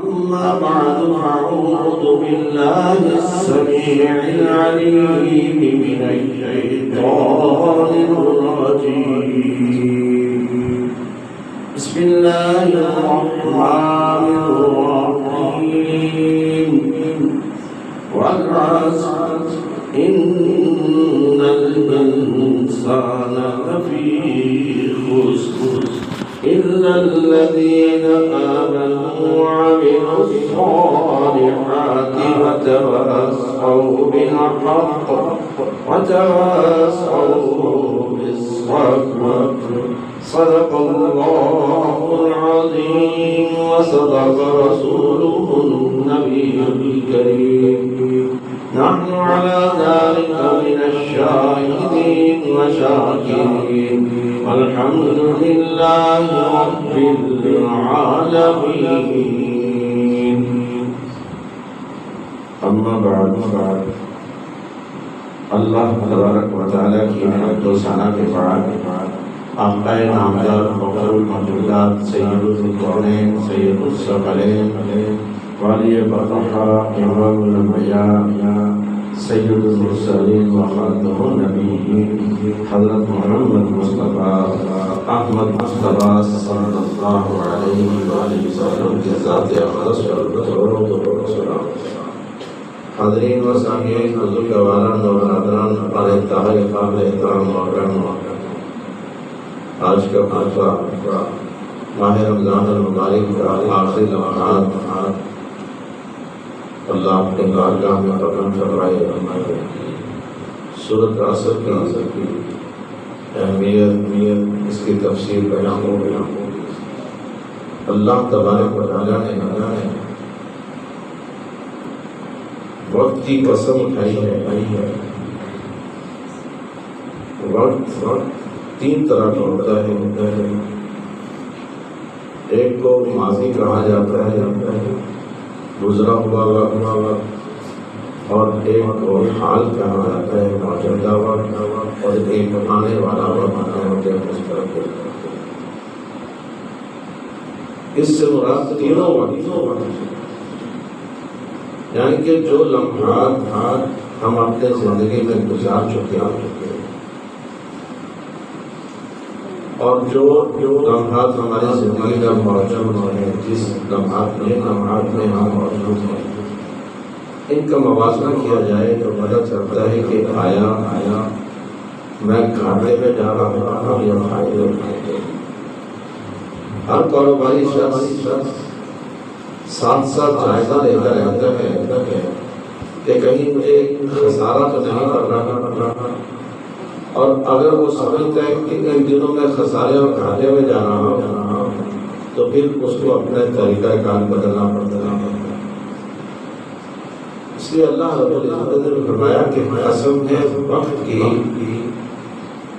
أما بعد فأعوذ بالله السميع العليم من الشيطان الرجيم. بسم الله الرحمن الرحيم. والعصر إن الإنسان لفي خسر إلا الذين آمنوا وعملوا الصالحات وتواصوا بالحق وتواصوا بالصبر. صدق الله العظيم وصدق رسوله النبي الكريم. نحن على ذلك من الشاهدين وشاكرين والحمد لله رب العالمين. اما بعد اللہ تبارک و تعالیٰ کی نعمت و ثنا کے بعد آقا نامدار فخر الموجودات سید الکونین سید الثقلین والی بطحہ امام الانبیاء سید المرسلین وخاتم النبیین حضرت محمد مصطفیٰ احمد مصطفیٰ صلی اللہ علیہ وآلہ وسلم کے ذات اقدس پر درود و سلام. حاضرین و سامعین، حضور گواران و برادران، اور انتہائی قابل احترام محترم، آج کا خطبہ ماہ رمضان المبارک کا آخری لمحات اللہ اپنے بارگاہ میں قدم فرمائے. سورۃ العصر کی اہمیت، اس کی تفصیل بیان ہو گیا. اللہ تبارک و تعالیٰ نے وقت کی قسم اٹھائی ہے. وقت تین طرح کا ہوتا ہے. ایک کو ماضی کہا جاتا ہے، گزرا ہوا وقت، اور ایک کو حال کہا جاتا ہے، موجودہ وقت، اور ایک آنے والا وقت ہوتے ہیں مستقبل. اس سے مراد تینوں وقت، یعنی کہ جو لمحات ہم اپنے زندگی میں گزار چکے ہیں اور جو لمحات ہماری زندگی میں موجود ہیں، جس لمحات میں ہم موجود ہیں، ان کا موازنہ کیا جائے تو پتہ چلتا ہے کہ آیا میں گھاٹے میں جا رہا ہوں یا فائدے میں. ہر کاروباری شخص ساتھ ساتھ جائزہ لیتا رہتا ہے کہ کہیں مجھے خسارہ تو نہیں کر رہا، اور اگر وہ سمجھتا ہے کہ ان دنوں میں خسارے اور گھاٹے میں جا رہا ہوں تو پھر اس کو اپنے طریقہ کار بدلنا پڑتا ہے. اس لیے اللہ رب العزت نے فرمایا کہ قسم ہے وقت کی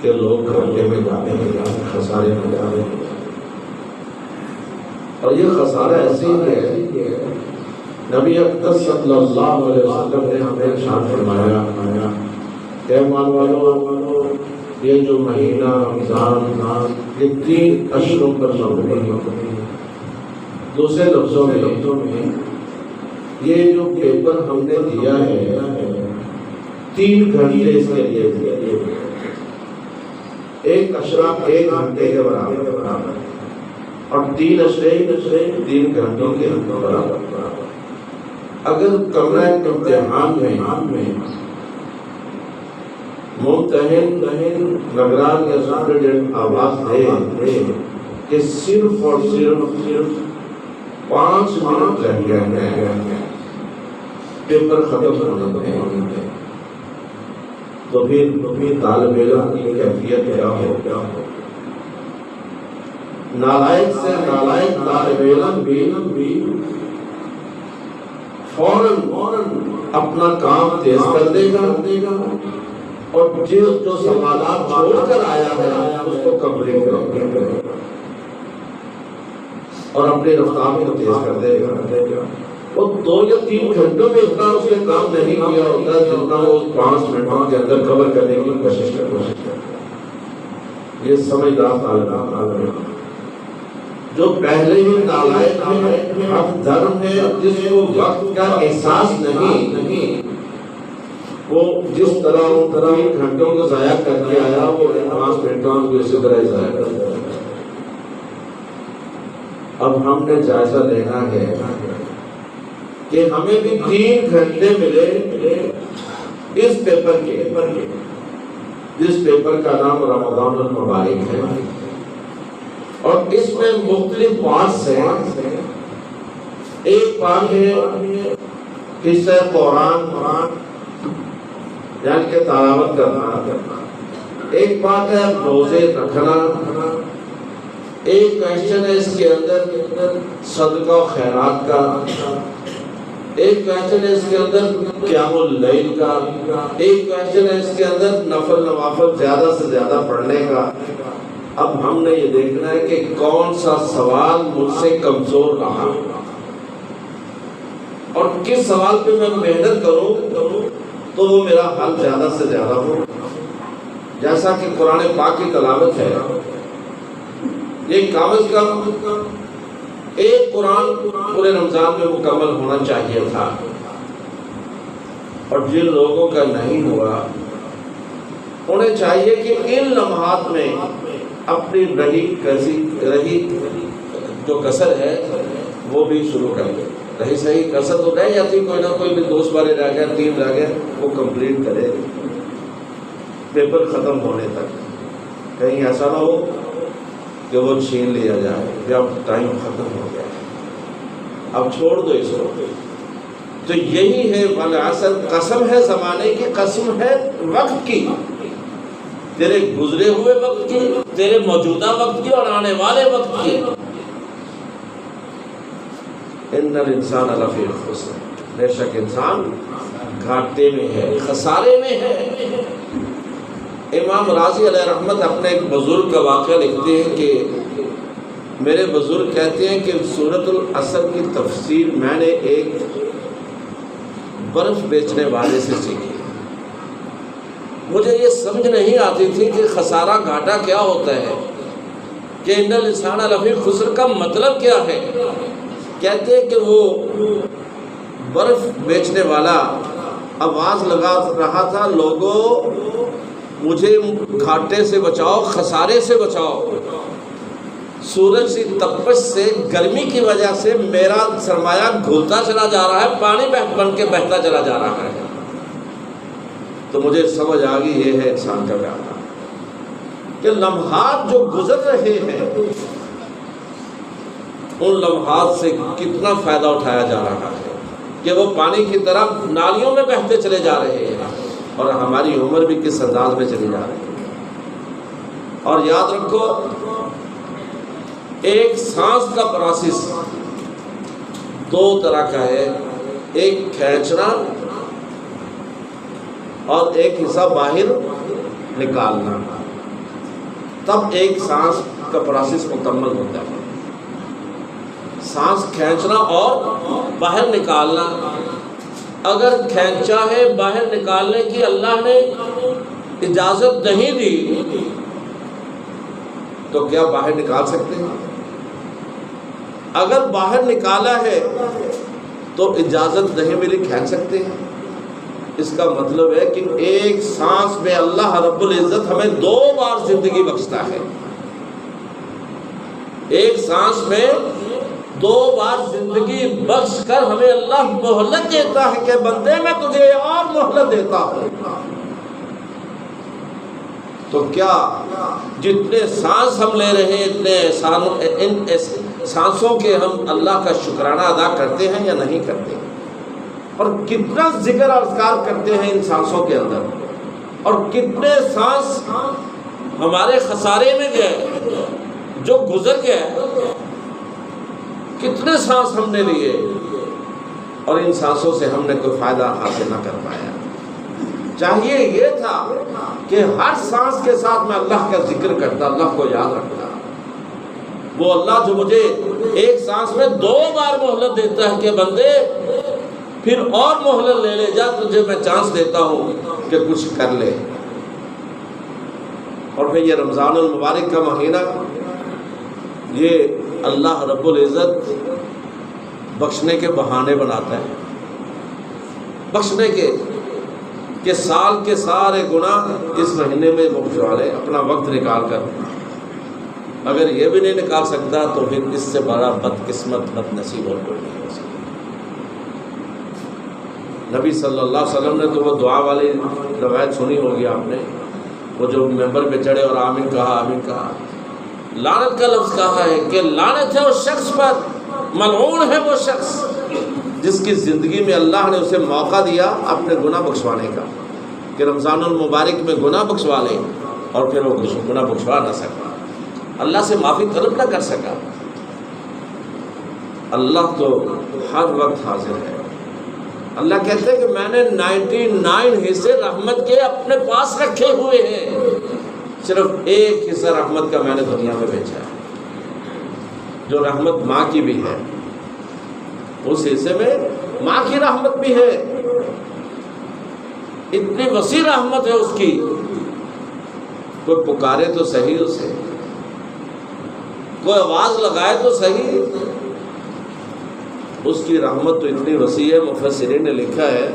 کہ لوگ گھاٹے میں جاتے ہیں، خسارے میں جا رہے ہیں. اور یہ خسارہ ایسے ہی ہے. نبی اکرم صلی اللہ علیہ وسلم نے ہمیں ارشاد فرمایا کہ ایمان والو، یہ جو مہینہ رمضان یہ 3 اشروں پر مبنی ہے. دوسرے لفظوں میں یہ جو پیپر ہم نے دیا ہے 3 گھنٹے اس کے لیے دیا. ایک اشرہ 1 گھنٹے کے برابر اور 3 اشرے 3 گھنٹوں کے برابر. اگر کمرہ امتحان میں ممتحن نگران یا سپرنٹینڈنٹ آواز دے کہ صرف اور صرف 5 منٹ رہ گئے ہیں پیپر ختم ہونے میں، تو پھر طالب علم کی کیفیت کیا ہو. نالائق سے نالائق طالب علم بھی فوراً اپنا کام تیز کر دے گا اور جو سوالات چھوڑ کر آیا ہے اس کو کمپلیٹ کرے گا اور اپنی رفتار کو تیز کر دے گا. وہ 2 یا 3 گھنٹوں میں اتنا اس نے کام نہیں کیا ہوتا جتنا وہ 5 منٹوں کے اندر کور کرنے کی کوشش کرتا ہے. یہ سمجھدار طالب علم جو پہلے ہی نالائق ہے، اب دھرم ہے، جس کو وقت کا احساس نہیں، وہ جس طرح 3 گھنٹوں کو ضائع کر کے آیا، وہ 5 منٹوں کو اسی طرح ضائع کر دیا۔ اب ہم نے جائزہ لینا ہے کہ ہمیں بھی 3 گھنٹے ملے اس پیپر کے، جس پیپر کا نام رمضان المبارک ہے، اور اس میں مختلف پارٹس ہیں۔ ایک پارٹ ہے حصہ قرآن، یعنی کہ تلاوت کرنا، ایک بات ہے روزے رکھنا، ایک کویسچن ہے اس کے اندر صدقہ و خیرات کا، ایک کویسچن ہے اس کے اندر قیام اللیل کا، ایک کویسچن ہے اس کے اندر نفل نوافل زیادہ سے زیادہ پڑھنے کا۔ اب ہم نے یہ دیکھنا ہے کہ کون سا سوال مجھ سے کمزور رہا اور کس سوال پہ میں محنت کروں تو وہ میرا حل زیادہ سے زیادہ ہو۔ جیسا کہ قرآن پاک کی تلاوت ہے، یہ کم از کم ایک قرآن پورے رمضان میں مکمل ہونا چاہیے تھا، اور جن لوگوں کا نہیں ہوا انہیں چاہیے کہ ان لمحات میں اپنی رہی جو کسر ہے وہ بھی شروع کر دیں۔ رہی صحیح کسر تو رہ جاتی، کوئی نہ کوئی بھی 2 بارے رہ گیا، 3 رہ گئے، وہ کمپلیٹ کرے پیپر ختم ہونے تک۔ کہیں ایسا نہ ہو کہ وہ چھین لیا جائے کہ اب ٹائم ختم ہو گیا، اب چھوڑ دو اس کو۔ تو یہی ہے والعصر، قسم ہے زمانے کی، قسم ہے وقت کی، تیرے گزرے ہوئے وقت کی، تیرے موجودہ وقت کی اور آنے والے وقت کی۔ ان الانسان لفی خسر، بے شک انسان گھاٹے میں ہے، خسارے میں ہے۔ امام راضی علیہ رحمت اپنے ایک بزرگ کا واقعہ لکھتے ہیں کہ میرے بزرگ کہتے ہیں کہ سورۃ العصر کی تفسیر میں نے ایک برف بیچنے والے سے سیکھی۔ مجھے یہ سمجھ نہیں آتی تھی کہ خسارہ گھاٹا کیا ہوتا ہے، کہ ان الانسان لفی خسر کا مطلب کیا ہے۔ کہتے ہیں کہ وہ برف بیچنے والا آواز لگا رہا تھا، لوگوں مجھے گھاٹے سے بچاؤ، خسارے سے بچاؤ، سورج کی تپش سے، گرمی کی وجہ سے میرا سرمایہ گھلتا چلا جا رہا ہے، پانی بن کے بہتا چلا جا رہا ہے۔ تو مجھے سمجھ آ گئی یہ ہے انسان کا پیارا، کہ لمحات جو گزر رہے ہیں ان لمحات سے کتنا فائدہ اٹھایا جا رہا ہے، کہ وہ پانی کی طرح نالیوں میں بہتے چلے جا رہے ہیں، اور ہماری عمر بھی کس انداز میں چلی جا رہی ہے۔ اور یاد رکھو، ایک سانس کا پروسیس 2 طرح کا ہے، ایک کھینچنا اور ایک حصہ باہر نکالنا، تب ایک سانس کا پروسیس مکمل ہوتا ہے۔ سانس کھینچنا اور باہر نکالنا، اگر کھینچا ہے باہر نکالنے کی اللہ نے اجازت نہیں دی تو کیا باہر نکال سکتے ہیں؟ اگر باہر نکالا ہے تو اجازت نہیں ملی، کھینچ سکتے ہیں؟ اس کا مطلب ہے کہ ایک سانس میں اللہ رب العزت ہمیں 2 بار زندگی بخشتا ہے۔ ایک سانس میں 2 بار زندگی بخش کر ہمیں اللہ مہلت دیتا ہے کہ بندے میں تجھے اور مہلت دیتا ہوں۔ تو کیا جتنے سانس ہم لے رہے ہیں ان سانسوں کے ہم اللہ کا شکرانہ ادا کرتے ہیں یا نہیں کرتے؟ اور کتنا ذکر اور اذکار کرتے ہیں ان سانسوں کے اندر، اور کتنے سانس ہمارے خسارے میں گئے جو گزر گئے، کتنے سانس ہم نے لیے اور ان سانسوں سے ہم نے کوئی فائدہ حاصل نہ کر پایا۔ چاہیے یہ تھا کہ ہر سانس کے ساتھ میں اللہ کا ذکر کرتا، اللہ کو یاد رکھتا۔ وہ اللہ جو مجھے ایک سانس میں 2 بار مہلت دیتا ہے کہ بندے پھر اور مہلت لے لے جا، تجھے میں چانس دیتا ہوں کہ کچھ کر لے۔ اور پھر یہ رمضان المبارک کا مہینہ یہ اللہ رب العزت بخشنے کے بہانے بناتا ہے، بخشنے کہ سال کے سارے گناہ اس مہینے میں بخشوا لے، اپنا وقت نکال کر۔ اگر یہ بھی نہیں نکال سکتا تو پھر اس سے بڑا بدقسمت بد نصیب اور کوئی نہیں ہو سکتا۔ نبی صلی اللہ علیہ وسلم نے تو وہ دعا والی روایت سنی ہوگی آپ نے، وہ جو ممبر پہ چڑھے اور آمین کہا، آمین کہا، لعنت کا لفظ کہا ہے کہ لعنت ہے اس شخص پر، ملعون ہے وہ شخص جس کی زندگی میں اللہ نے اسے موقع دیا اپنے گناہ بخشوانے کا، کہ رمضان المبارک میں گناہ بخشوا لے، اور پھر وہ گناہ بخشوا نہ سکا، اللہ سے معافی طلب نہ کر سکا۔ اللہ تو ہر وقت حاضر ہے۔ اللہ کہتے ہیں کہ میں نے 99 حصے رحمت کے اپنے پاس رکھے ہوئے ہیں، صرف ایک حصہ رحمت کا میں نے دنیا میں بھیجا ہے، جو رحمت ماں کی بھی ہے، اس حصے میں ماں کی رحمت بھی ہے، اتنی وسیع رحمت ہے اس کی، کوئی پکارے تو صحیح اسے، کوئی آواز لگائے تو صحیح، اس کی رحمت تو اتنی وسیع ہے۔ مفسرین نے لکھا ہے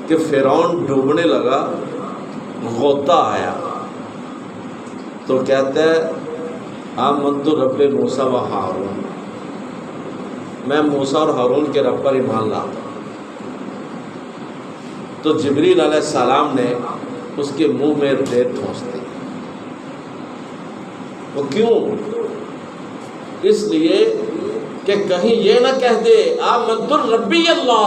کہ فرعون ڈوبنے لگا، غوطہ آیا تو کہتا ہے آمنت رب موسیٰ و ہارون، میں موسیٰ اور ہارون کے رب پر ایمان لاتا ہوں۔ تو جبریل علیہ السلام نے اس کے منہ میں ریت ٹھونس دی۔ وہ کیوں؟ اس لیے کہ کہیں یہ نہ کہہ دے آمنت ربی اللہ،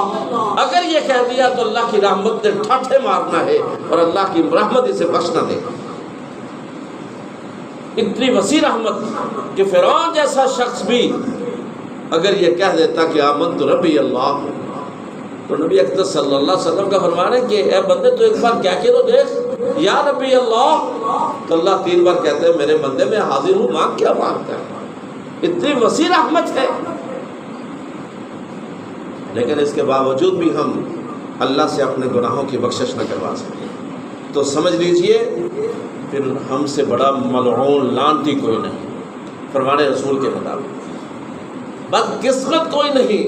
اگر یہ کہہ دیا تو اللہ کی رحمت نے ٹھاٹھے مارنا ہے اور اللہ کی رحمت اسے بخش نہ دے۔ اتنی وسیع رحمت کہ فرعون جیسا شخص بھی اگر یہ کہہ دیتا کہ آمنت ربی اللہ، تو نبی اکرم صلی اللہ علیہ وسلم کا فرمان ہے کہ اے بندے تو ایک بار کیا کہ دیکھ یا ربی اللہ، تو اللہ 3 بار کہتے ہیں میرے بندے میں حاضر ہوں، مانگ کیا مانگتا ہے۔ اتنی وسیع رحمت ہے، لیکن اس کے باوجود بھی ہم اللہ سے اپنے گناہوں کی بخشش نہ کروا سکتے، تو سمجھ لیجئے پھر ہم سے بڑا ملعون لعنتی کوئی نہیں، فرمان رسول کے مطابق بدقسمت کوئی نہیں،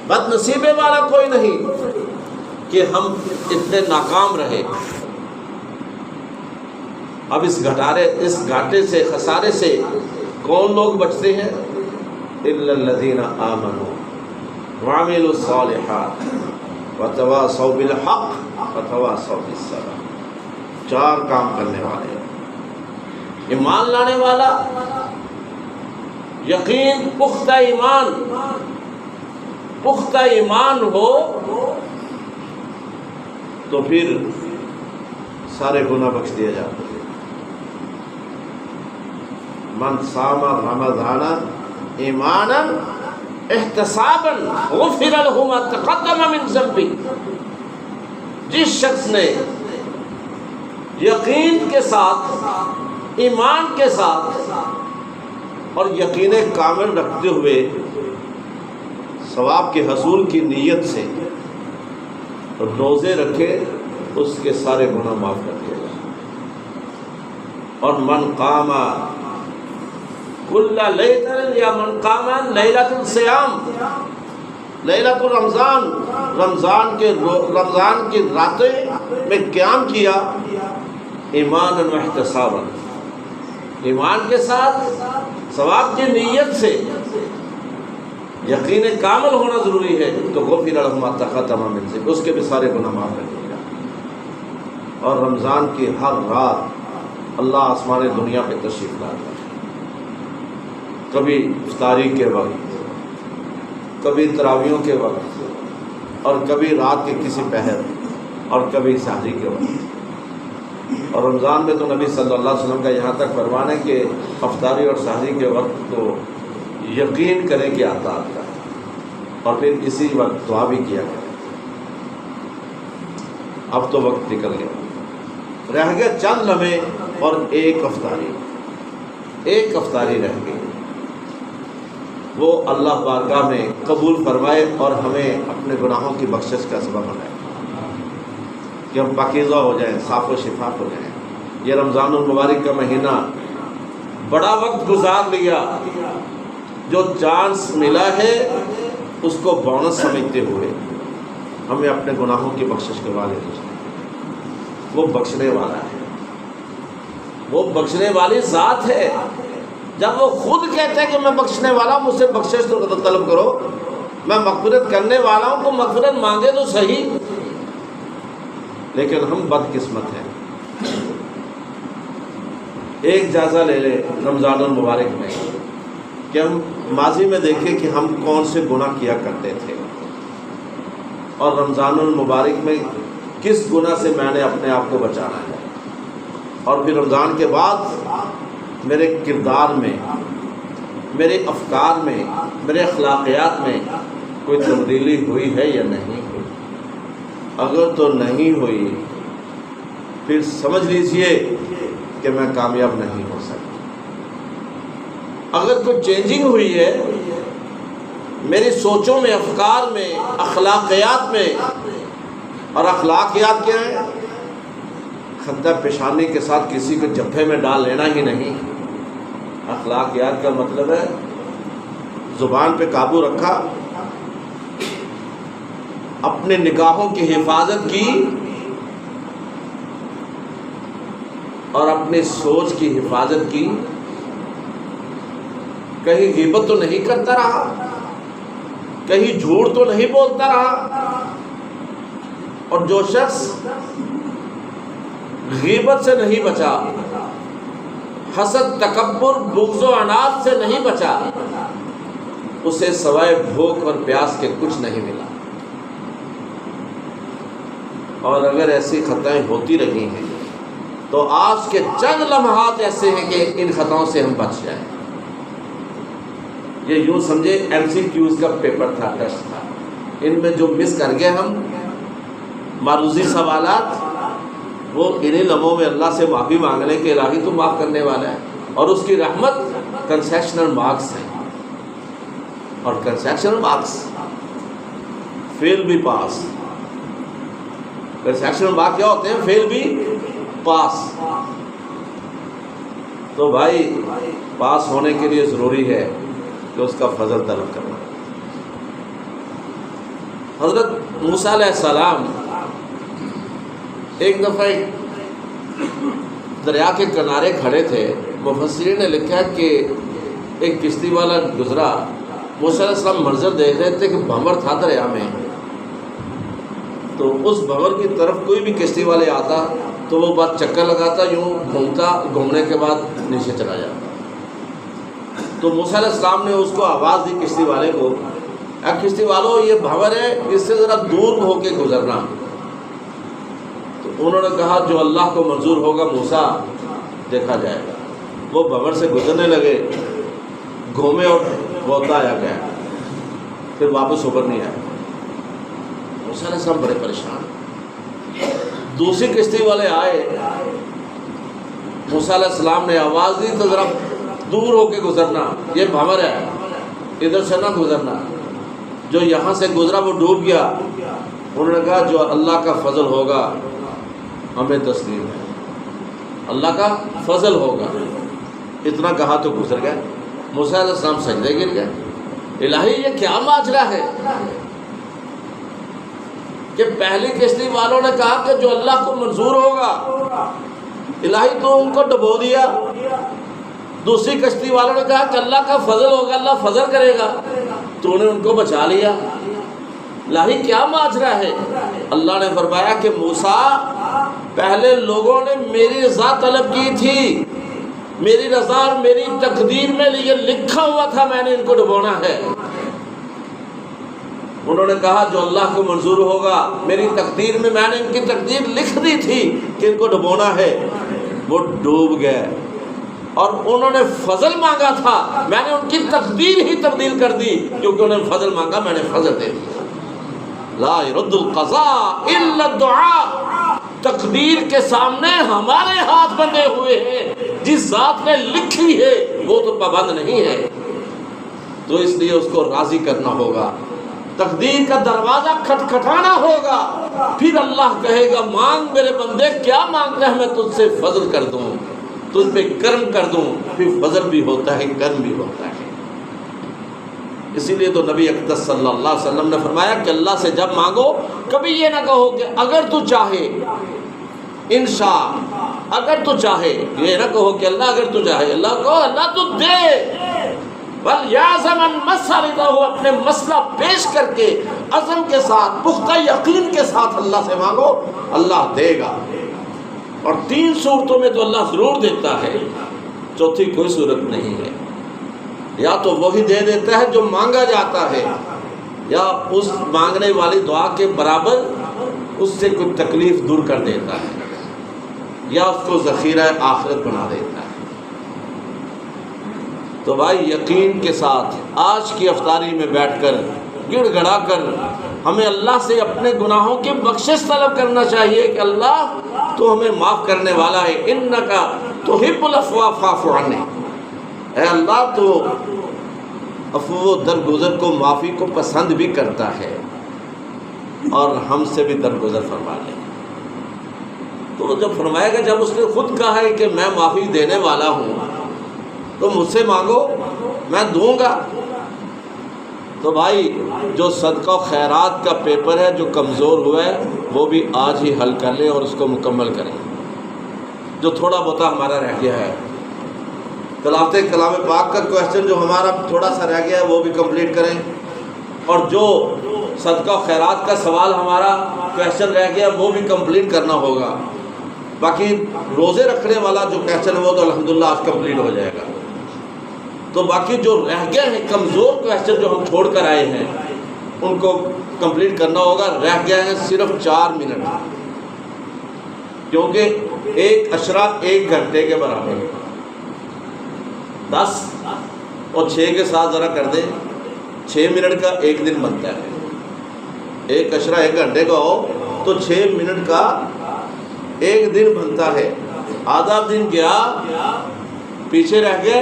بد نصیبے والا کوئی نہیں کہ ہم اتنے ناکام رہے۔ اب اس گھاٹے سے، خسارے سے کون لوگ بچتے ہیں؟ الا الذین آمنوا وعملوا الصالحات وتواصوا بالحق وتواصوا بالصبر۔ 4 کام کرنے والے، ایمان لانے والا، یقین، پختہ ایمان ہو تو پھر سارے گناہ بخش دیا جاتا ہے۔ من صام رمضان ایمانا احتسابا غفر له ما تقدم من ذنبه، جس شخص نے یقین کے ساتھ، ایمان کے ساتھ اور یقین کامل رکھتے ہوئے ثواب کے حصول کی نیت سے روزے رکھے، اس کے سارے گناہ معاف کر دیا جائے۔ اور من قام کل لیلۃ، یا من قام لیلۃ الصیام، لیلۃ الرمضان، رمضان کی راتیں میں قیام کیا، ایمانا و احتسابا، ایمان کے ساتھ، ثواب کی نیت سے، یقین کامل ہونا ضروری ہے، تو غفر له ما تقدم من ذنبه، اس کے بھی سارے گناہ معاف کر دیے جائیں۔ اور رمضان کی ہر رات اللہ آسمان دنیا پہ تشریف لاتا ہے، کبھی افطاری کے وقت، کبھی تراویحوں کے وقت، اور کبھی رات کے کسی پہر، اور کبھی سحری کے وقت۔ اور رمضان میں تو نبی صلی اللہ علیہ وسلم کا یہاں تک فرمان ہے کہ افطاری اور سحری کے وقت تو یقین کریں کہ آتا ہے، اور پھر اسی وقت دعا بھی کیا کریں۔ اب تو وقت نکل گیا، رہ گئے چند لمحے اور ایک افطاری رہ گئی، وہ اللہ بارگاہ میں قبول فرمائے اور ہمیں اپنے گناہوں کی بخشش کا سبب بنائے، کہ ہم پاکیزہ ہو جائیں، صاف و شفاف ہو جائیں۔ یہ رمضان المبارک کا مہینہ بڑا وقت گزار لیا، جو چانس ملا ہے اس کو بونس سمجھتے ہوئے ہمیں اپنے گناہوں کی بخشش کروا لینی چاہیے۔ وہ بخشنے والا ہے، وہ بخشنے والی ذات ہے۔ جب وہ خود کہتے ہیں کہ میں بخشنے والا ہوں، مجھ سے بخشش تو طلب کرو، میں مغفرت کرنے والا ہوں، تو مغفرت مانگے تو صحیح۔ لیکن ہم بدقسمت ہیں۔ ایک جائزہ لے لیں رمضان المبارک میں کہ ہم ماضی میں دیکھیں کہ ہم کون سے گناہ کیا کرتے تھے، اور رمضان المبارک میں کس گناہ سے میں نے اپنے آپ کو بچانا ہے، اور پھر رمضان کے بعد میرے کردار میں، میرے افکار میں، میرے اخلاقیات میں کوئی تبدیلی ہوئی ہے یا نہیں ہوئی۔ اگر تو نہیں ہوئی پھر سمجھ لیجئے کہ میں کامیاب نہیں ہو سکتا۔ اگر کوئی چینجنگ ہوئی ہے میری سوچوں میں، افکار میں، اخلاقیات میں، اور اخلاقیات کیا ہے؟ خطہ پیشانی کے ساتھ کسی کو جبھے میں ڈال لینا ہی نہیں۔ اخلاقیات کا مطلب ہے زبان پہ قابو رکھا، اپنے نگاہوں کی حفاظت کی، اور اپنی سوچ کی حفاظت کی۔ کہیں غیبت تو نہیں کرتا رہا، کہیں جھوٹ تو نہیں بولتا رہا۔ اور جو شخص غیبت سے نہیں بچا، حسد، تکبر، بغض و عناد سے نہیں بچا، اسے سوائے بھوک اور پیاس کے کچھ نہیں ملا۔ اور اگر ایسی خطائیں ہوتی رہی ہیں تو آج کے چند لمحات ایسے ہیں کہ ان خطاؤں سے ہم بچ جائیں۔ یہ یوں سمجھے MCQs کا پیپر تھا، ٹیسٹ تھا، ان میں جو مس کر گئے ہم معروضی سوالات، وہ انہی لمحوں میں اللہ سے معافی مانگ لیں کہ الہی تو معاف کرنے والا ہے، اور اس کی رحمت کنسیشنل مارکس ہیں، اور کنسیشنل مارکس فیل بھی پاس۔ کنسیشنل مارک کیا ہوتے ہیں؟ فیل بھی پاس۔ تو بھائی پاس ہونے کے لیے ضروری ہے کہ اس کا فضل طلب کرنا۔ حضرت موسیٰ علیہ السلام ایک دفعہ دریا کے کنارے کھڑے تھے، مفسرین نے لکھا کہ ایک کشتی والا گزرا، موسیٰ علیہ السلام منظر دیکھ رہے تھے کہ بھنور تھا دریا میں، تو اس بھنور کی طرف کوئی بھی کشتی والے آتا تو وہ بات چکر لگاتا، یوں گھومتا، گھومنے کے بعد نیچے چلا جاتا۔ تو موسیٰ علیہ السلام نے اس کو آواز دی کشتی والے کو، اے کشتی والو یہ بھنور ہے، اس سے ذرا دور ہو کے گزرنا۔ تو انہوں نے کہا جو اللہ کو منظور ہوگا موسیٰ دیکھا جائے گا۔ وہ بھنور سے گزرنے لگے، گھومے اور بہتا آیا گیا، پھر واپس اوپر نہیں آیا۔ موسیٰ علیہ السلام بڑے پریشان۔ دوسری کشتی والے آئے، موسیٰ علیہ السلام نے آواز دی تو ذرا دور ہو کے گزرنا، یہ بھنور ہے، ادھر سے نہ گزرنا۔ جو یہاں سے گزرا وہ ڈوب گیا۔ انہوں نے کہا جو اللہ کا فضل ہوگا ہمیں تسلیم ہے، اللہ کا فضل ہوگا۔ اتنا کہا تو گزر گئے۔ موسیٰ علیہ السلام سجدے گر گئے، الہی یہ کیا ماجرا ہے کہ پہلی کشتی والوں نے کہا کہ جو اللہ کو منظور ہوگا، الہی تو ان کو ڈبو دیا۔ دوسری کشتی والوں نے کہا کہ اللہ کا فضل ہوگا، اللہ فضل کرے گا، تو نے ان کو بچا لیا۔ الہی کیا ماجرا ہے؟ اللہ نے فرمایا کہ موسیٰ پہلے لوگوں نے میری رضا طلب کی تھی، میری رضا اور میری تقدیر میں یہ لکھا ہوا تھا، میں نے ان کو ڈبونا ہے۔ انہوں نے کہا جو اللہ کو منظور ہوگا، میری تقدیر میں نے ان کی تقدیر لکھ دی تھی کہ ان کو ڈبونا ہے، وہ ڈوب گئے۔ اور انہوں نے فضل مانگا تھا، میں نے ان کی تقدیر ہی تبدیل کر دی، کیونکہ انہوں نے فضل مانگا، میں نے فضل دے دیا۔ لا يرد القضاء الا الدعاء۔ تقدیر کے سامنے ہمارے ہاتھ بندھے ہوئے ہیں، جس ذات نے لکھی ہے وہ تو پابند نہیں ہے، تو اس لیے اس کو راضی کرنا ہوگا، تقدیر کا دروازہ کھٹکھٹانا ہوگا، پھر اللہ کہے گا مانگ میرے بندے، کیا مانگ رہے ہیں، میں تجھ سے فضل کر دوں۔ تجھ پہ کرم کر دوں، پھر فضل بھی ہوتا ہے، کرم بھی ہوتا ہے۔ اسی لیے تو نبی اقدس صلی اللہ علیہ وسلم نے فرمایا کہ اللہ سے جب مانگو کبھی یہ نہ کہو کہ اگر تو چاہے انشاء، اگر تو چاہے، یہ نہ کہو کہ اللہ اگر تو چاہے، اللہ کہو اللہ تو دے، بل یعظم مسئلہ، اپنے مسئلہ پیش کر کے عزم کے ساتھ، پختہ یقین کے ساتھ اللہ سے مانگو، اللہ دے گا۔ اور 3 صورتوں میں تو اللہ ضرور دیتا ہے، چوتھی کوئی صورت نہیں ہے۔ یا تو وہی دے دیتا ہے جو مانگا جاتا ہے، یا اس مانگنے والی دعا کے برابر اس سے کوئی تکلیف دور کر دیتا ہے، یا اس کو ذخیرہ آخرت بنا دیتا ہے۔ تو بھائی یقین کے ساتھ آج کی افطاری میں بیٹھ کر گڑ گڑا کر ہمیں اللہ سے اپنے گناہوں کی بخشش طلب کرنا چاہیے کہ اللہ تو ہمیں معاف کرنے والا ہے، انکا تحب العفو فاعف عنی، اے اللہ تو عفو و درگزر کو، معافی کو پسند بھی کرتا ہے، اور ہم سے بھی درگزر فرما لے۔ تو جب فرمائے گا، جب اس نے خود کہا ہے کہ میں معافی دینے والا ہوں تو مجھ سے مانگو میں دوں گا۔ تو بھائی جو صدقہ و خیرات کا پیپر ہے جو کمزور ہوا ہے وہ بھی آج ہی حل کر لیں اور اس کو مکمل کریں۔ جو تھوڑا بہت ہمارا رہ گیا ہے، تلاوت کلام پاک کا کویسچن جو ہمارا تھوڑا سا رہ گیا ہے وہ بھی کمپلیٹ کریں، اور جو صدقہ و خیرات کا سوال ہمارا کویسچن رہ گیا وہ بھی کمپلیٹ کرنا ہوگا۔ باقی روزے رکھنے والا جو کویسچن ہے وہ تو الحمدللہ آج کمپلیٹ ہو جائے گا۔ تو باقی جو رہ گئے ہیں کمزور کویسچن جو ہم چھوڑ کر آئے ہیں ان کو کمپلیٹ کرنا ہوگا۔ رہ گئے ہیں صرف 4 منٹ، کیونکہ ایک اشرا 1 گھنٹے کے برابر، 10 اور 6 کے ساتھ ذرا کر دیں، 6 منٹ کا 1 دن بنتا ہے۔ ایک اشرا 1 گھنٹے کا ہو تو 6 منٹ کا 1 دن بنتا ہے۔ آدھا دن گیا، پیچھے رہ گئے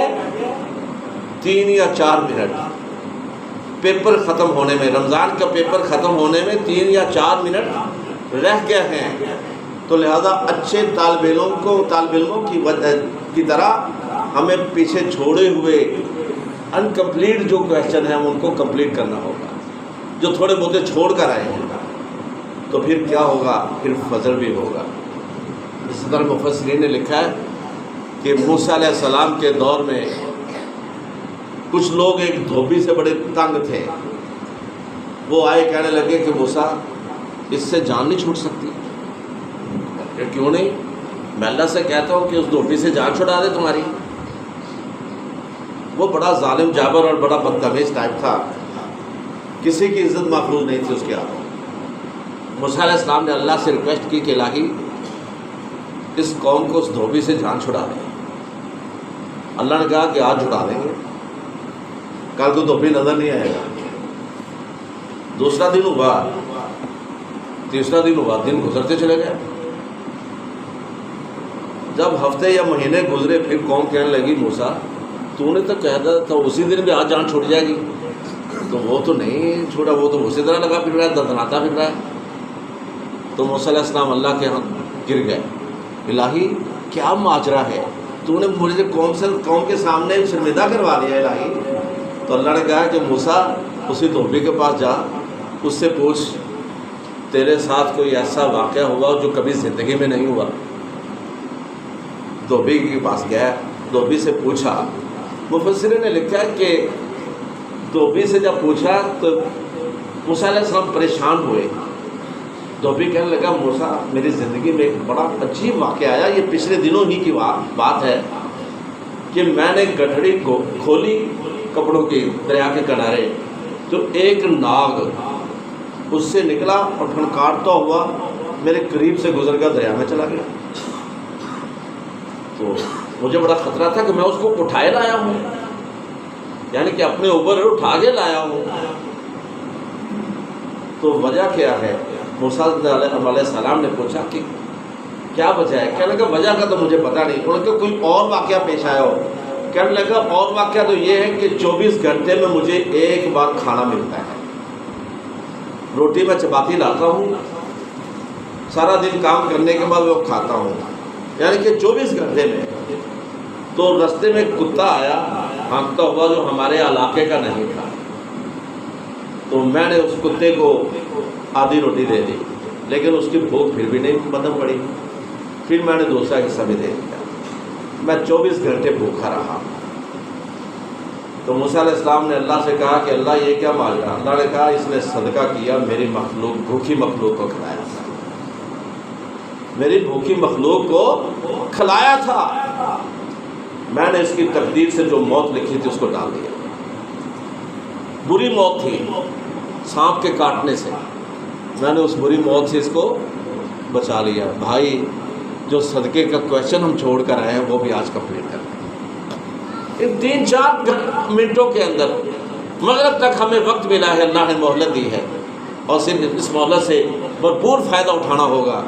3 یا 4 منٹ پیپر ختم ہونے میں، رمضان کا پیپر ختم ہونے میں 3 یا 4 منٹ رہ گئے ہیں۔ تو لہذا اچھے طالب علموں کی طرح ہمیں پیچھے چھوڑے ہوئے انکمپلیٹ جو کویسچن ہیں ان کو کمپلیٹ کرنا ہوگا، جو تھوڑے بہت چھوڑ کر آئے ہیں۔ تو پھر کیا ہوگا؟ پھر فضل بھی ہوگا۔ اس طرح مفسرین نے لکھا ہے کہ موسیٰ علیہ السلام کے دور میں کچھ لوگ ایک دھوبی سے بڑے تنگ تھے، وہ آئے کہنے لگے کہ موسیٰ اس سے جان نہیں چھوٹ سکتی؟ کہ کیوں نہیں؟ میں اللہ سے کہتا ہوں کہ اس دھوبی سے جان چھڑا دے تمہاری۔ وہ بڑا ظالم جابر اور بڑا بدتمیز ٹائپ تھا، کسی کی عزت محفوظ نہیں تھی اس کے ہاتھوں۔ موسیٰ علیہ السلام نے اللہ سے ریکویسٹ کی کہ الہی اس قوم کو اس دھوبی سے جان چھڑا دیں۔ اللہ نے کہا کہ آج چھڑا دیں گے، کل کو دھوبی نظر نہیں آئے گا۔ دوسرا دن ہوا، تیسرا دن ہوا، دن گزرتے چلے گئے۔ جب ہفتے یا مہینے گزرے پھر قوم کہنے لگی موسیٰ تو نے تو کہہ دیا تھا اسی دن بھی آج جان چھوٹ جائے گی، تو وہ تو نہیں چھوڑا، وہ تو اسی طرح لگا پھر رہا ہے، دندناتا پھر رہا ہے۔ تو موسیٰ علیہ السلام اللہ کے ہاں گر گئے، الہی کیا ماجرا ہے، تو نے مجھے قوم کے سامنے شرمندہ کروا دیا الہی۔ تو اللہ نے کہا کہ موسیٰ اسی دھوبی کے پاس جا، اس سے پوچھ تیرے ساتھ کوئی ایسا واقعہ ہوا جو کبھی زندگی میں نہیں ہوا۔ دھوبی کے پاس گیا، دھوبی سے پوچھا۔ مفسرین نے لکھا ہے کہ دھوبی سے جب پوچھا تو موسیٰ علیہ السلام پریشان ہوئے۔ دھوبی کہنے لگا موسیٰ میری زندگی میں ایک بڑا عجیب واقعہ آیا، یہ پچھلے دنوں ہی کی بات ہے کہ میں نے گٹھڑی کو کھولی کپڑوں کی دریا کے کنارے، تو ایک ناگ اس سے نکلا اور پھنکارتا ہوا میرے قریب سے گزر گیا، دریا میں چلا گیا۔ تو مجھے بڑا خطرہ تھا کہ میں اس کو اٹھائے لایا ہوں، یعنی کہ اپنے اوپر اٹھا کے لایا ہوں۔ تو وجہ کیا ہے؟ موسیٰ علیہ السلام نے پوچھا کہ کیا وجہ ہے؟ کہنے لگا وجہ کا تو مجھے پتہ نہیں، انہوں نے کہا کوئی اور واقعہ پیش آیا ہو؟ کہنے لگا اور واقعہ تو یہ ہے کہ 24 گھنٹے میں مجھے ایک بار کھانا ملتا ہے، روٹی میں چپاتی لاتا ہوں، سارا دن کام کرنے کے بعد وہ کھاتا ہوں، یعنی کہ 24 گھنٹے میں تو راستے میں ایک کتا آیا ہانکتا ہوا جو ہمارے علاقے کا نہیں تھا، تو میں نے اس کتے کو آدھی روٹی دے دی، لیکن اس کی بھوک پھر بھی نہیں ختم پڑی، پھر میں نے دوسرا حصہ بھی دے دیا، میں 24 گھنٹے بھوکا رہا۔ تو موسیٰ علیہ السلام نے اللہ سے کہا کہ اللہ یہ کیا ماجرا؟ اللہ نے کہا اس نے صدقہ کیا، میری مخلوق بھوکی مخلوق کو کھلایا تھا، میری بھوکی مخلوق کو کھلایا تھا، میں نے اس کی تقدیر سے جو موت لکھی تھی اس کو ڈال دیا، بری موت تھی سانپ کے کاٹنے سے، میں نے اس بری موت سے اس کو بچا لیا۔ بھائی جو صدقے کا کویشچن ہم چھوڑ کر آئے ہیں وہ بھی آج کمپلیٹ کر لیں، ان 3-4 منٹوں کے اندر مغرب تک ہمیں وقت ملا ہے، اللہ نے مہلت دی ہے، اور صرف اس مہلت سے بھرپور فائدہ اٹھانا ہوگا،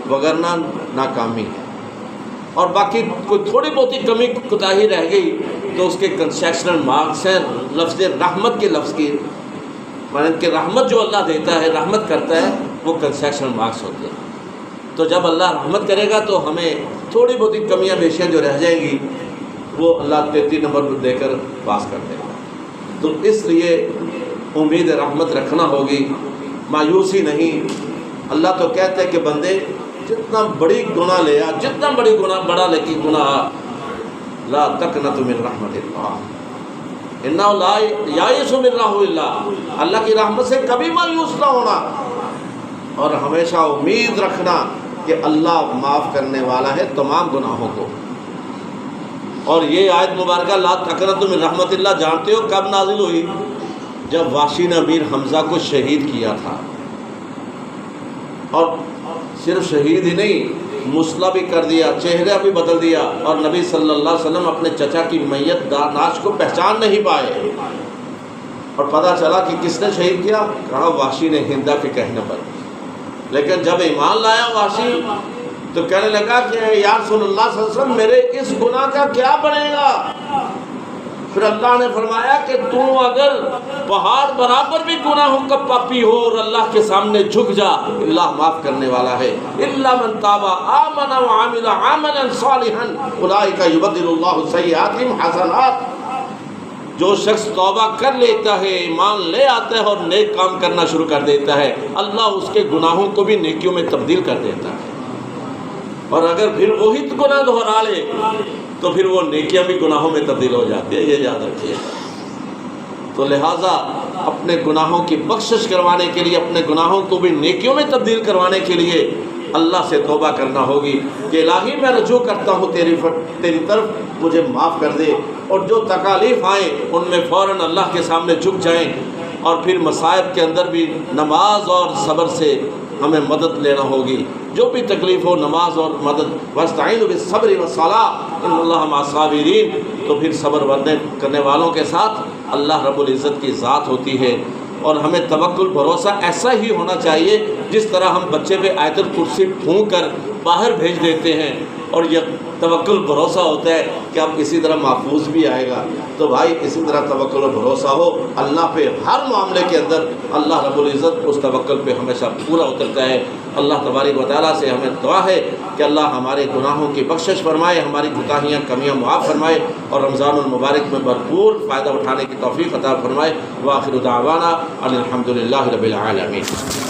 وگرنہ ناکامی ہے۔ اور باقی کوئی تھوڑی بہت ہی کمی کوتاہی رہ گئی تو اس کے کنسیشنل مارکس ہیں، لفظ رحمت کے لفظ کی، معنی کہ رحمت جو اللہ دیتا ہے، رحمت کرتا ہے، وہ کنسیشنل مارکس ہوتے ہیں۔ تو جب اللہ رحمت کرے گا تو ہمیں تھوڑی بہت ہی کمیاں بیشیاں جو رہ جائیں گی وہ اللہ 33 نمبر پر دے کر پاس کر دے گا۔ تو اس لیے امید رحمت رکھنا ہوگی، مایوسی نہیں۔ اللہ تو کہتے ہیں کہ بندے جتنا بڑی گناہ لیا، جتنا بڑی گناہ بڑا لے گناہ، لا تقنطوا من رحمت اللہ انہ لا یئس من رحمۃ اللہ، اللہ کی رحمت سے کبھی مایوس نہ ہونا، اور ہمیشہ امید رکھنا کہ اللہ معاف کرنے والا ہے تمام گناہوں کو۔ اور یہ آیت مبارکہ لا تقنطوا من رحمت اللہ جانتے ہو کب نازل ہوئی؟ جب واشی نے امیر حمزہ کو شہید کیا تھا، اور صرف شہید ہی نہیں، مسلح بھی کر دیا، چہرہ بھی بدل دیا، اور نبی صلی اللہ علیہ وسلم اپنے چچا کی میت ناش کو پہچان نہیں پائے، اور پتہ چلا کہ کس نے شہید کیا، کہا واشی نے ہندا کے کہنے پر۔ لیکن جب ایمان لایا واشی تو کہنے لگا کہ یا رسول اللہ صلی اللہ علیہ وسلم میرے اس گناہ کا کیا بنے گا؟ پھر اللہ نے فرمایا کہ تو اگر پہاڑ برابر بھی گناہوں کا پاپی ہو اور اللہ کے سامنے جھک جا، اللہ معاف کرنے والا ہے۔ الا من تاب آمن وعمل عملا صالحا اولئک یبدل اللہ سیئاتہم حسنات، جو شخص توبہ کر لیتا ہے، ایمان لے آتا ہے اور نیک کام کرنا شروع کر دیتا ہے، اللہ اس کے گناہوں کو بھی نیکیوں میں تبدیل کر دیتا ہے، اور اگر پھر وہی گناہ دہرا لے تو پھر وہ نیکیاں بھی گناہوں میں تبدیل ہو جاتی ہے، یہ یاد رکھیے۔ تو لہٰذا اپنے گناہوں کی بخشش کروانے کے لیے، اپنے گناہوں کو بھی نیکیوں میں تبدیل کروانے کے لیے اللہ سے توبہ کرنا ہوگی کہ الہی میں رجوع کرتا ہوں تیری طرف، مجھے معاف کر دے، اور جو تکالیف آئیں ان میں فوراً اللہ کے سامنے جھک جائیں، اور پھر مصائب کے اندر بھی نماز اور صبر سے ہمیں مدد لینا ہوگی، جو بھی تکلیف ہو نماز اور مدد، وَاسْتَعِينُوا بِالصَّبْرِ وَالصَّلَاةِ إِنَّ اللَّهَ مَعَ الصَّابِرِينَ، تو پھر صبر کرنے والوں کے ساتھ اللہ رب العزت کی ذات ہوتی ہے۔ اور ہمیں توکل بھروسہ ایسا ہی ہونا چاہیے جس طرح ہم بچے پہ آیت الکرسی پھونک کر باہر بھیج دیتے ہیں، اور یہ توکل بھروسہ ہوتا ہے کہ اب اسی طرح محفوظ بھی آئے گا۔ تو بھائی اسی طرح توکل و بھروسہ ہو اللہ پہ، ہر معاملے کے اندر اللہ رب العزت اس توکل پہ ہمیشہ پورا اترتا ہے۔ اللہ تبارک و تعالیٰ سے ہمیں دعا ہے کہ اللہ ہمارے گناہوں کی بخشش فرمائے، ہماری کوتاہیاں کمیاں معاف فرمائے، اور رمضان المبارک میں بھرپور فائدہ اٹھانے کی توفیق عطا فرمائے۔ وآخر دعوانا ان الحمد للہ رب العالمین۔